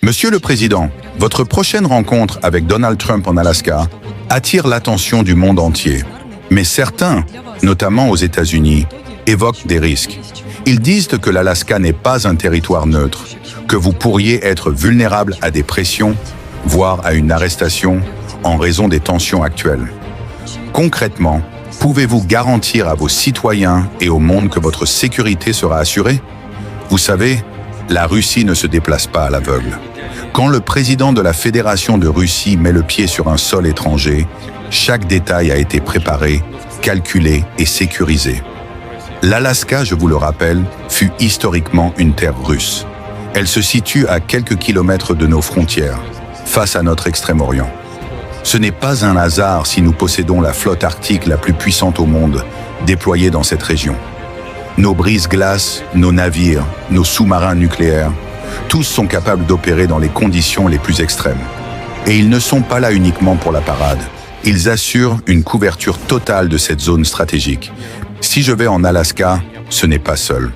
Monsieur le Président, votre prochaine rencontre avec Donald Trump en Alaska attire l'attention du monde entier. Mais certains, notamment aux États-Unis, évoquent des risques. Ils disent que l'Alaska n'est pas un territoire neutre, que vous pourriez être vulnérable à des pressions, voire à une arrestation, en raison des tensions actuelles. Concrètement, pouvez-vous garantir à vos citoyens et au monde que votre sécurité sera assurée? Vous savez, la Russie ne se déplace pas à l'aveugle. Quand le président de la Fédération de Russie met le pied sur un sol étranger, chaque détail a été préparé, calculé et sécurisé. L'Alaska, je vous le rappelle, fut historiquement une terre russe. Elle se situe à quelques kilomètres de nos frontières, face à notre Extrême-Orient. Ce n'est pas un hasard si nous possédons la flotte arctique la plus puissante au monde, déployée dans cette région. Nos brise-glaces, nos navires, nos sous-marins nucléaires, tous sont capables d'opérer dans les conditions les plus extrêmes. Et ils ne sont pas là uniquement pour la parade. Ils assurent une couverture totale de cette zone stratégique. Si je vais en Alaska, ce n'est pas seul.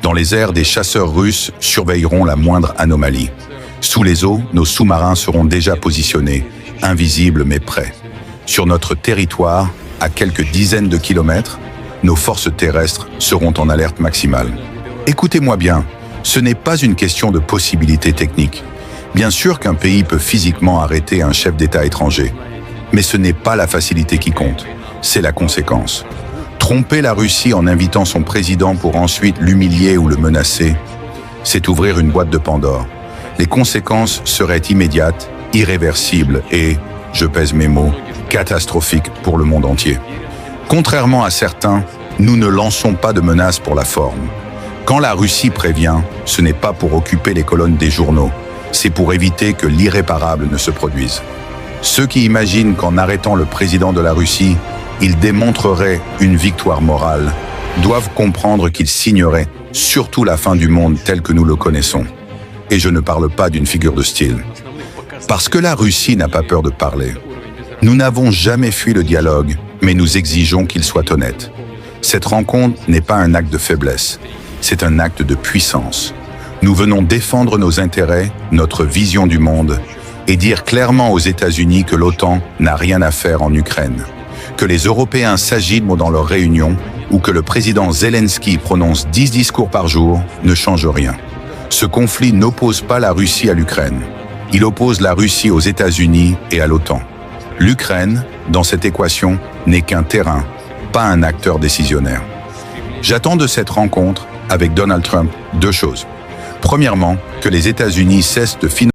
Dans les airs, des chasseurs russes surveilleront la moindre anomalie. Sous les eaux, nos sous-marins seront déjà positionnés, invisibles mais prêts. Sur notre territoire, à quelques dizaines de kilomètres, nos forces terrestres seront en alerte maximale. Écoutez-moi bien, ce n'est pas une question de possibilité technique. Bien sûr qu'un pays peut physiquement arrêter un chef d'État étranger, mais ce n'est pas la facilité qui compte, c'est la conséquence. Tromper la Russie en invitant son président pour ensuite l'humilier ou le menacer, c'est ouvrir une boîte de Pandore. Les conséquences seraient immédiates, irréversibles et, je pèse mes mots, catastrophiques pour le monde entier. Contrairement à certains, nous ne lançons pas de menaces pour la forme. Quand la Russie prévient, ce n'est pas pour occuper les colonnes des journaux, c'est pour éviter que l'irréparable ne se produise. Ceux qui imaginent qu'en arrêtant le président de la Russie, ils démontreraient une victoire morale, doivent comprendre qu'ils signeraient surtout la fin du monde tel que nous le connaissons. Et je ne parle pas d'une figure de style. Parce que la Russie n'a pas peur de parler. Nous n'avons jamais fui le dialogue, mais nous exigeons qu'il soit honnête. Cette rencontre n'est pas un acte de faiblesse, c'est un acte de puissance. Nous venons défendre nos intérêts, notre vision du monde, et dire clairement aux États-Unis que l'OTAN n'a rien à faire en Ukraine, que les Européens s'agitent dans leurs réunions ou que le président Zelensky prononce 10 discours par jour ne change rien. Ce conflit n'oppose pas la Russie à l'Ukraine. Il oppose la Russie aux États-Unis et à l'OTAN. L'Ukraine, dans cette équation, n'est qu'un terrain, pas un acteur décisionnaire. J'attends de cette rencontre avec Donald Trump deux choses. Premièrement, que les États-Unis cessent de financer